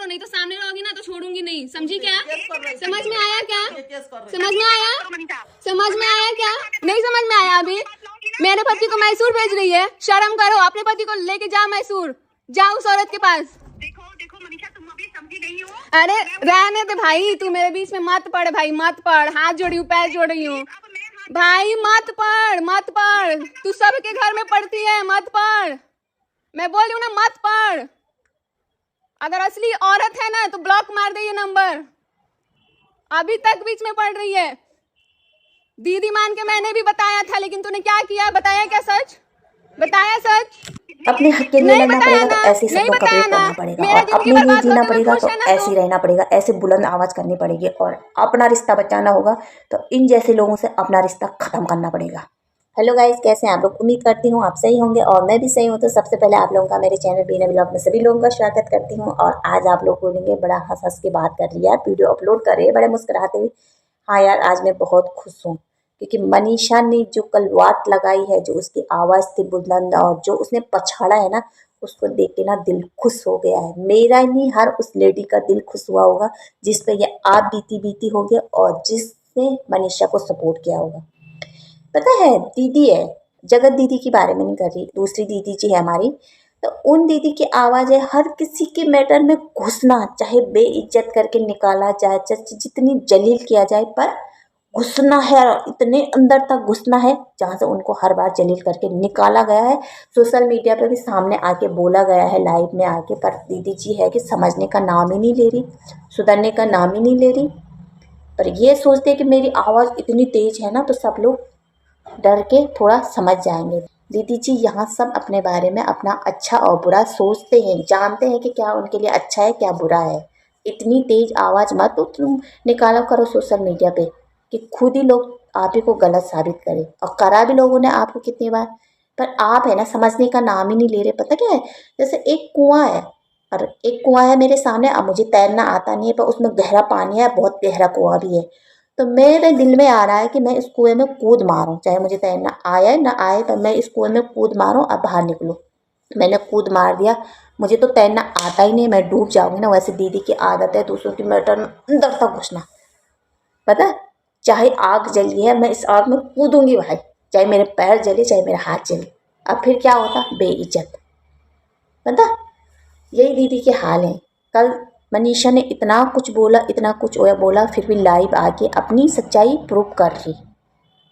करो, नहीं तो सामने रहोगी ना तो छोड़ूंगी नहीं, समझी क्या? समझ में आया क्या? समझ में आया? समझ में आया क्या? नहीं समझ में आया अभी? मेरे पति को मैसूर भेज रही है, शर्म करो, अपने पति को लेके जाओ मैसूर, जाओ उस औरत के पास। देखो मनीषा, तुम अभी समझी नहीं हो। अरे रहने दे भाई, तू मेरे बीच में मत पड़ भाई, मत पड़, हाथ जोड़ी हूँ, पैर जोड़ रही हूँ भाई, मत पड़ मत पड़, तू सबके घर में पड़ती है, मत पड़, मैं बोल रही हूँ ना, मत पड़। अगर असली औरत है ना तो ब्लॉक मार दे ये नंबर, अभी तक बीच में पड़ रही है। दीदी मान के मैंने भी बताया था, लेकिन तूने क्या किया? बताया क्या सच? बताया सच? अपने हक के लिए लड़ना पड़ेगा तो ऐसे शब्दों का प्रयोग करना पड़ेगा, और अपने लिए जीना पड़ेगा तो ऐसे ही रहना पड़ेगा, ऐसे बुलंद आवाज करनी पड़ेगी। और अपना रिश्ता बचाना होगा तो इन जैसे लोगों से अपना रिश्ता खत्म करना पड़ेगा। हेलो गाइस, कैसे हैं आप लोग? उम्मीद करती हूँ आप सही होंगे और मैं भी सही हूँ। तो सबसे पहले आप लोगों का मेरे चैनल बीना ब्लॉग में सभी लोगों का स्वागत करती हूँ। और आज आप लोग बोलेंगे बड़ा हंस हंस के बात कर रही है यार, वीडियो अपलोड कर रही है बड़े मुस्कुराते हुए। हाँ यार, आज मैं बहुत खुश हूँ क्योंकि मनीषा ने जो कल वाट लगाई है, जो उसकी आवाज़ थी बुलंद और जो उसने पछाड़ा है ना, उसको देख के ना दिल खुश हो गया है। मेरा नहीं, हर उस लेडी का दिल खुश हुआ होगा जिस पे ये आप बीती बीती होगी और जिसने मनीषा को सपोर्ट किया होगा। पता है, दीदी है, जगत दीदी के बारे में नहीं कर रही, दूसरी दीदी जी है हमारी। तो उन दीदी की आवाज़ है हर किसी के मैटर में घुसना, चाहे बेइज्जत करके निकाला जाए, चाहे जितनी जलील किया जाए, पर घुसना है, इतने अंदर तक घुसना है जहाँ से उनको हर बार जलील करके निकाला गया है। सोशल मीडिया पे भी सामने आके बोला गया है, लाइव में आके, पर दीदी जी है कि समझने का नाम ही नहीं ले रही, सुधरने का नाम ही नहीं ले रही। पर ये सोचते हैं कि मेरी आवाज़ इतनी तेज है ना तो सब लोग डर के थोड़ा समझ जाएंगे। दीदी जी यहाँ सब अपने बारे में अपना अच्छा और बुरा सोचते हैं, जानते हैं कि क्या उनके लिए अच्छा है क्या बुरा है। इतनी तेज आवाज़ मत तो तुम निकाला करो सोशल मीडिया पे कि खुद ही लोग आप ही को गलत साबित करें, और करा भी लोगों ने आपको कितनी बार। पर आप है ना, समझने का नाम ही नहीं ले रहे। पता क्या है, जैसे एक कुआं है और एक कुआं है मेरे सामने, अब मुझे तैरना आता नहीं है पर उसमें गहरा पानी है, बहुत गहरा कुआं भी है। तो मेरे दिल में आ रहा है कि मैं इस कुएं में कूद मारूं, चाहे मुझे तैरना आए ना आए, पर मैं इस कुएं में कूद मारूं, अब बाहर निकलूं। मैंने कूद मार दिया, मुझे तो तैरना आता ही नहीं, मैं डूब जाऊंगी ना। वैसे दीदी की आदत है दूसरों की मैटर में अंदर तक घुसना। पता है, चाहे आग जली है, मैं इस आग में कूदूंगी भाई, चाहे मेरे पैर जले चाहे मेरा हाथ जले। अब फिर क्या होता? बेइज्जत। पता, यही दीदी के हाल है। कल मनीषा ने इतना कुछ बोला, इतना कुछ बोला, फिर भी लाइव आके अपनी सच्चाई प्रूव कर रही।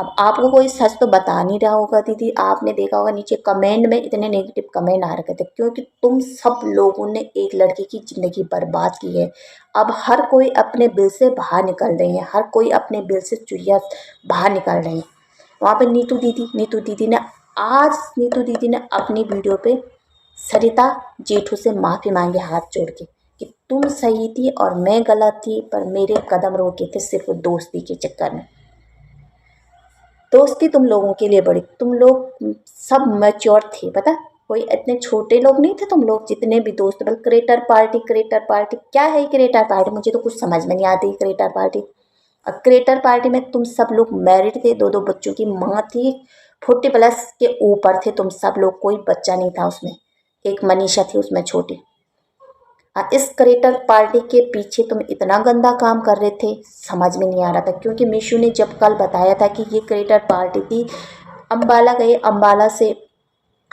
अब आपको कोई सच तो बता नहीं रहा होगा दीदी, आपने देखा होगा नीचे कमेंट में इतने नेगेटिव कमेंट आ रखे थे, क्योंकि तुम सब लोगों ने एक लड़की की ज़िंदगी बर्बाद की है। अब हर कोई अपने बिल से बाहर निकल रहे हैं, हर कोई अपने बिल से चुहिया बाहर निकल रहे हैं। वहाँ पे नीतू दीदी ने अपनी वीडियो पे सरिता जेठू से माफ़ी मांगे हाथ जोड़ के कि तुम सही थी और मैं गलत थी, पर मेरे कदम रोके थे सिर्फ दोस्ती के चक्कर में। दोस्ती तुम लोगों के लिए बड़ी, तुम लोग सब मैच्योर थे। पता, कोई इतने छोटे लोग नहीं थे तुम लोग, जितने भी दोस्त। बल क्रिएटर पार्टी क्या है? क्रिएटर पार्टी मुझे तो कुछ समझ में नहीं आती क्रिएटर पार्टी। और क्रिएटर पार्टी में तुम सब लोग मैरिड थे, दो दो बच्चों की माँ थी, 40+ के ऊपर थे तुम सब लोग, कोई बच्चा नहीं था उसमें, एक मनीषा थी उसमें छोटी। इस क्रिएटर पार्टी के पीछे तुम इतना गंदा काम कर रहे थे, समझ में नहीं आ रहा था। क्योंकि मीशू ने जब कल बताया था कि ये क्रिएटर पार्टी थी, अम्बाला गए, अम्बाला से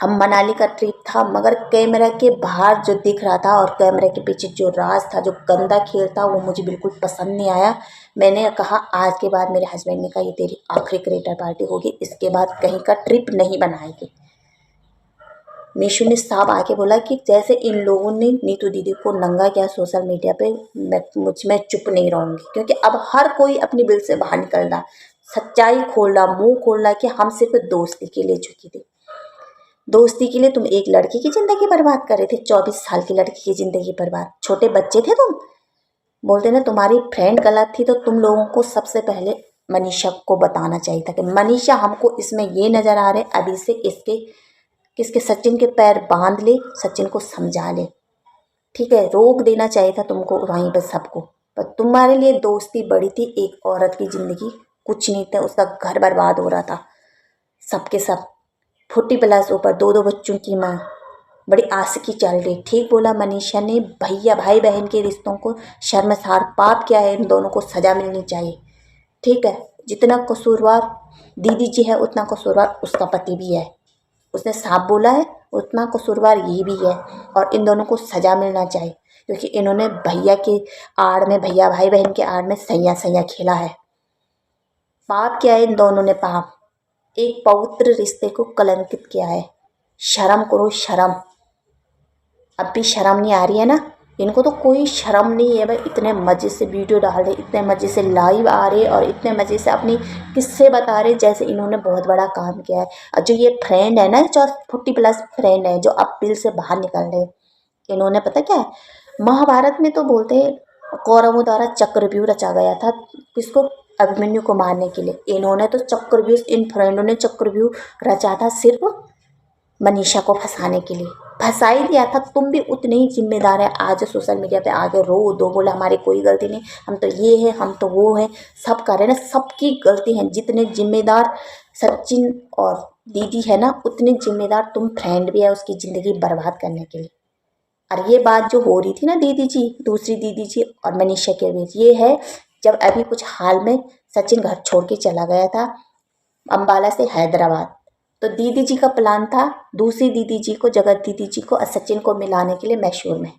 हम मनाली का ट्रिप था, मगर कैमरा के बाहर जो दिख रहा था और कैमरे के पीछे जो राज था, जो गंदा खेल था, वो मुझे बिल्कुल पसंद नहीं आया। मैंने कहा आज के बाद, मेरे हस्बैंड ने कहा ये तेरी आखिरी क्रिएटर पार्टी होगी, इसके बाद कहीं का ट्रिप नहीं बनाएगी। मीशू ने साफ आके बोला कि जैसे इन लोगों ने नीतू दीदी को नंगा किया सोशल मीडिया पे, मैं चुप नहीं रहूँगी, क्योंकि अब हर कोई अपनी बिल से बाहर निकल रहा, सच्चाई खोल रहा, मुंह खोल रहा कि हम सिर्फ दोस्ती के लिए झुकी थी। दोस्ती के लिए तुम एक लड़की की ज़िंदगी बर्बाद कर रहे थे, 24 साल की लड़की की ज़िंदगी बर्बाद। छोटे बच्चे थे तुम। बोलते ना तुम्हारी फ्रेंड गलत थी, तो तुम लोगों को सबसे पहले मनीषा को बताना चाहिए था कि मनीषा, हमको इसमें ये नज़र आ रहे, अभी से किसके सचिन के पैर बांध ले, सचिन को समझा ले। ठीक है, रोक देना चाहिए था तुमको वहीं पर सबको, पर तुम्हारे लिए दोस्ती बड़ी थी, एक औरत की ज़िंदगी कुछ नहीं था, उसका घर बर्बाद हो रहा था। सबके सब 40+ ऊपर, दो दो बच्चों की माँ। बड़ी आशिकी चल रही। ठीक बोला मनीषा ने, भैया भाई बहन के रिश्तों को शर्मसार, पाप क्या है, इन दोनों को सजा मिलनी चाहिए। ठीक है, जितना कसूरवार दीदी जी है उतना कसूरवार उसका पति भी है। उसने सांप बोला है उतना कसूरवार ये भी है, और इन दोनों को सजा मिलना चाहिए, क्योंकि इन्होंने भैया की आड़ में, भैया भाई बहन के आड़ में सैया सैया खेला है। पाप क्या है इन दोनों ने, पाप एक पवित्र रिश्ते को कलंकित किया है। शर्म करो, शर्म। अब भी शर्म नहीं आ रही है ना? इनको तो कोई शर्म नहीं है भाई। इतने मज़े से वीडियो डाल रहे, इतने मज़े से लाइव आ रहे और इतने मज़े से अपनी किस्से बता रहे जैसे इन्होंने बहुत बड़ा काम किया है। और जो ये फ्रेंड है ना, जो 40+ फ्रेंड है जो अब बिल से बाहर निकल रहे, इन्होंने पता क्या है, महाभारत में तो बोलते हैं कौरवों द्वारा चक्रव्यूह रचा गया था, किसको, अभिमन्यु को मारने के लिए। इन्होंने तो चक्रव्यूह, इन फ्रेंडों ने चक्रव्यूह रचा था सिर्फ मनीषा को फंसाने के लिए। फंसा ही दिया था। तुम भी उतने ही जिम्मेदार है। आज सोशल मीडिया पे आगे रो दो, बोले हमारी कोई गलती नहीं, हम तो ये है, हम तो वो है, सब कर रहे हैं ना, सबकी गलती है। जितने जिम्मेदार सचिन और दीदी है ना, उतने जिम्मेदार तुम फ्रेंड भी है उसकी ज़िंदगी बर्बाद करने के लिए। और ये बात जो हो रही थी ना दीदी जी, दूसरी दीदी जी और मनीषा के बीच, ये है जब अभी कुछ हाल में सचिन घर छोड़ के चला गया था अम्बाला से हैदराबाद। तो दीदी जी का प्लान था दूसरी दीदी जी को, जगत दीदी जी को और सचिन को मिलाने के लिए मैसूर में।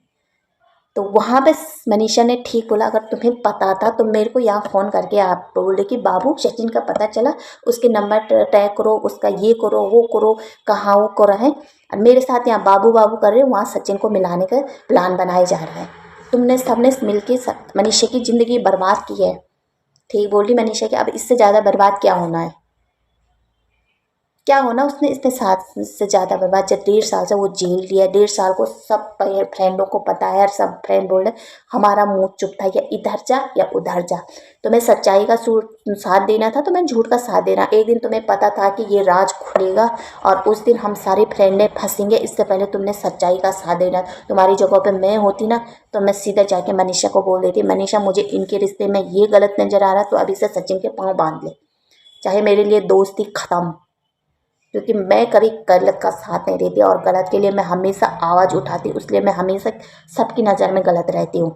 तो वहाँ पे मनीषा ने ठीक बोला, अगर तुम्हें पता था तो मेरे को यहाँ फ़ोन करके आप बोले कि बाबू सचिन का पता चला, उसके नंबर टैग करो, उसका ये करो वो करो, कहाँ वो कर रहे हैं, और मेरे साथ यहाँ बाबू बाबू कर रहे हैं, वहाँ सचिन को मिलाने का प्लान बनाया जा रहा है। तुमने सबने मिल के मनीषा की ज़िंदगी बर्बाद की है। ठीक बोली मनीषा कि अब इससे ज़्यादा बर्बाद क्या होना है, क्या होना उसने इसके साथ से ज़्यादा बर्बाद। जब 1.5 साल से वो जेल लिया, 1.5 साल को सब फ्रेंडों को पता है, और सब फ्रेंड बोल रहे हमारा मुंह चुप था, या इधर जा या उधर जा। तुम्हें सच्चाई का साथ देना था, तुम्हें झूठ का साथ देना। एक दिन तुम्हें पता था कि ये राज खुलेगा और उस दिन हम सारी फ्रेंडें फंसेंगे, इससे पहले तुमने सच्चाई का साथ देना। तुम्हारी जगह पर मैं होती ना तो मैं सीधा जाके मनीषा को बोल देती, मनीषा मुझे इनके रिश्ते में ये गलत नज़र आ रहा, तो अभी से सचिन के पाँव बांध ले, चाहे मेरे लिए दोस्ती ख़त्म। क्योंकि मैं कभी गलत का साथ नहीं देती और गलत के लिए मैं हमेशा आवाज़ उठाती हूँ, इसलिए मैं हमेशा सबकी नज़र में गलत रहती हूँ।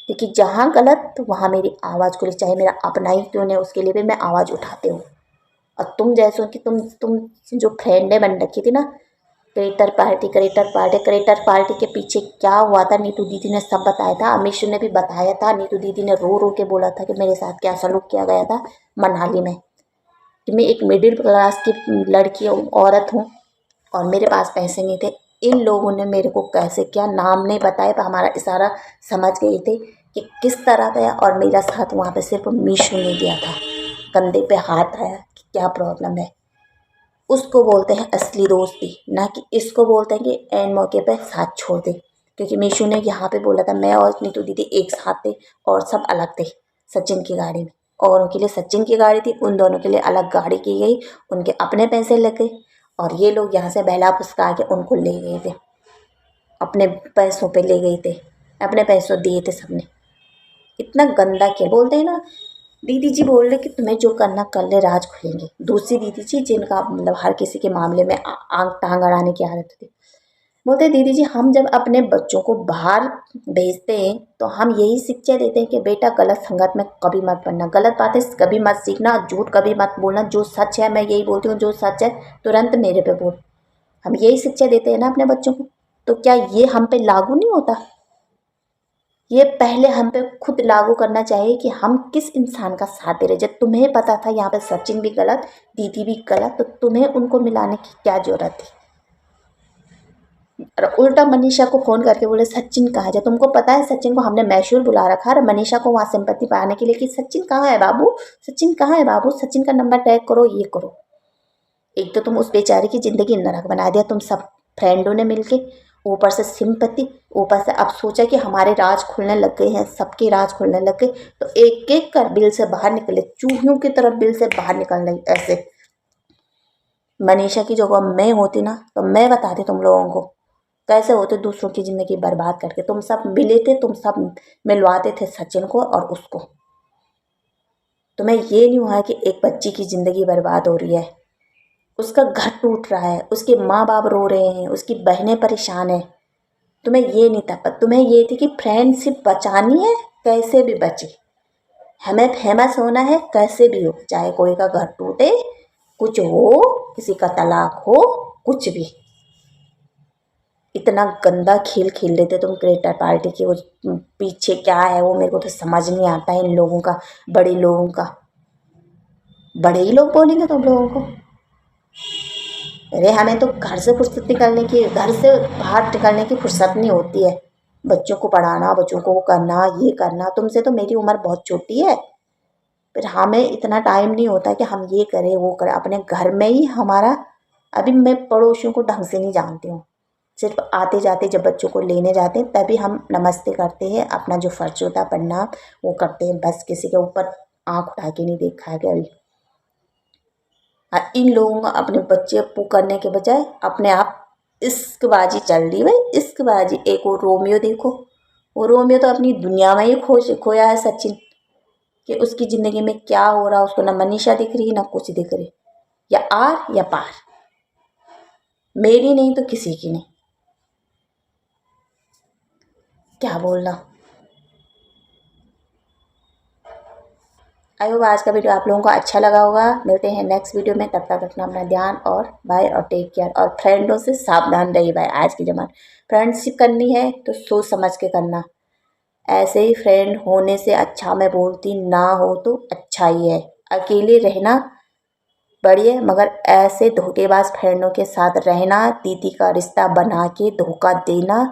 क्योंकि जहाँ गलत तो वहाँ मेरी आवाज़ खुली, चाहे मेरा अपना ही क्यों नहीं, उसके लिए भी मैं आवाज़ उठाती हूँ। और तुम जैसो कि तुम जो फ्रेंडें बन रखी थी ना, क्रिएटर पार्टी के पीछे क्या हुआ था नीतू दीदी ने सब बताया था, अमीशु ने भी बताया था। नीतू दीदी ने रो रो के बोला था कि मेरे साथ क्या सलूक किया गया था मनाली में, कि मैं एक मिडिल क्लास की लड़की औरत हूँ और मेरे पास पैसे नहीं थे। इन लोगों ने मेरे को कैसे, क्या नाम नहीं बताए पर हमारा इशारा समझ गए थे कि किस तरह गया, और मेरा साथ वहाँ पे सिर्फ मीशू ने दिया था। कंधे पे हाथ आया कि क्या प्रॉब्लम है, उसको बोलते हैं असली दोस्ती, ना कि इसको बोलते हैं कि एन मौके पे साथ छोड़ दे। क्योंकि मीशू ने यहाँ पे बोला था मैं और नीतू दीदी एक साथ थे और सब अलग थे सचिन की गाड़ी में, और उनके लिए सचिन की गाड़ी थी, उन दोनों के लिए अलग गाड़ी की गई, उनके अपने पैसे लगे और ये लोग यहाँ से बहला फुसका के उनको ले गए थे, अपने पैसों पे ले गए थे, अपने पैसों दिए थे सबने। इतना गंदा क्या बोलते हैं ना, दीदी जी बोल रहे कि तुम्हें जो करना कर ले, राज खुलेंगे। दूसरी दीदी जी जिनका मतलब हर किसी के मामले में आंख टांग अड़ाने की आदत थी, बोलते दीदी जी हम जब अपने बच्चों को बाहर भेजते हैं तो हम यही शिक्षा देते हैं कि बेटा गलत संगत में कभी मत पड़ना, गलत बातें कभी मत सीखना, झूठ कभी मत बोलना, जो सच है मैं यही बोलती हूँ, जो सच है तुरंत मेरे पे बोल। हम यही शिक्षा देते हैं ना अपने बच्चों को, तो क्या ये हम पे लागू नहीं होता? ये पहले हम पे खुद लागू करना चाहिए कि हम किस इंसान का साथ दे रहे। जब तुम्हें पता था यहाँ पे सचिन भी गलत, दीदी भी गलत, तो तुम्हें उनको मिलाने की क्या जरूरत थी? और उल्टा मनीषा को फ़ोन करके बोले सचिन कहाँ है। जब तुमको पता है सचिन को हमने मैसूर बुला रखा है, और मनीषा को वहाँ सिंपत्ति पाने के लिए कि सचिन कहाँ है बाबू, सचिन कहाँ है बाबू, सचिन का नंबर टैग करो, ये करो। एक तो तुम उस बेचारे की ज़िंदगी नरक बना दिया तुम सब फ्रेंडों ने मिलके, ऊपर से सिंपत्ति, ऊपर से अब सोचा कि हमारे राज खुलने लग गए हैं, सबके राज खुलने लग गए, तो एक एक कर बिल से बाहर निकले, चूहियों की तरफ बिल से बाहर निकल रही। ऐसे मनीषा की जगह मैं होती ना तो मैं बताती तुम लोगों को कैसे होते दूसरों की ज़िंदगी बर्बाद करके। तुम सब मिले थे, तुम सब मिलवाते थे सचिन को और उसको। तुम्हें ये नहीं हुआ कि एक बच्ची की ज़िंदगी बर्बाद हो रही है, उसका घर टूट रहा है, उसके माँ बाप रो रहे हैं, उसकी बहनें परेशान है। तुम्हें ये नहीं था, पर तुम्हें ये थी कि फ्रेंडशिप बचानी है, कैसे भी बचे, हमें फेमस होना है कैसे भी हो, चाहे कोई का घर टूटे, कुछ हो, किसी का तलाक हो, कुछ भी। इतना गंदा खेल खेल रहे थे तुम क्रिएटर पार्टी के। वो पीछे क्या है वो मेरे को तो समझ नहीं आता है इन लोगों का, बड़े लोगों का। बड़े ही लोग बोलेंगे तुम लोगों को। अरे हमें तो घर से फुर्सत निकलने की, घर से बाहर निकलने की फुर्सत नहीं होती है। बच्चों को पढ़ाना, बच्चों को वो करना, ये करना। तुमसे तो मेरी उम्र बहुत छोटी है, फिर हमें इतना टाइम नहीं होता कि हम ये करें वो करें। अपने घर में ही हमारा, अभी मैं पड़ोसियों को ढंग से नहीं जानती हूँ, सिर्फ आते जाते जब बच्चों को लेने जाते हैं तभी हम नमस्ते करते हैं, अपना जो फर्ज होता है प्रणाम वो करते हैं, बस किसी के ऊपर आँख उठा के नहीं देखा है कभी। इन लोगों को अपने बच्चे पू करने के बजाय अपने आप इश्कबाजी चल रही है, इश्कबाजी। एक वो रोमियो देखो, वो रोमियो तो अपनी दुनिया में ही खोया है सचिन, कि उसकी ज़िंदगी में क्या हो रहा है उसको ना मनीषा दिख रही ना कुछ दिख रही, या आर या पार, मेरी नहीं तो किसी की नहीं। क्या बोलना। आई होप आज का वीडियो आप लोगों को अच्छा लगा होगा। मिलते हैं नेक्स्ट वीडियो में, तब तक रखना अपना ध्यान और बाय और टेक केयर। और फ्रेंडों से सावधान रहिए भाई, आज के ज़माने फ्रेंडशिप करनी है तो सोच समझ के करना। ऐसे ही फ्रेंड होने से अच्छा, मैं बोलती ना हो तो अच्छा ही है। अकेले रहना बढ़िया, मगर ऐसे धोखेबाज फ्रेंडों के साथ रहना, दीदी का रिश्ता बना के धोखा देना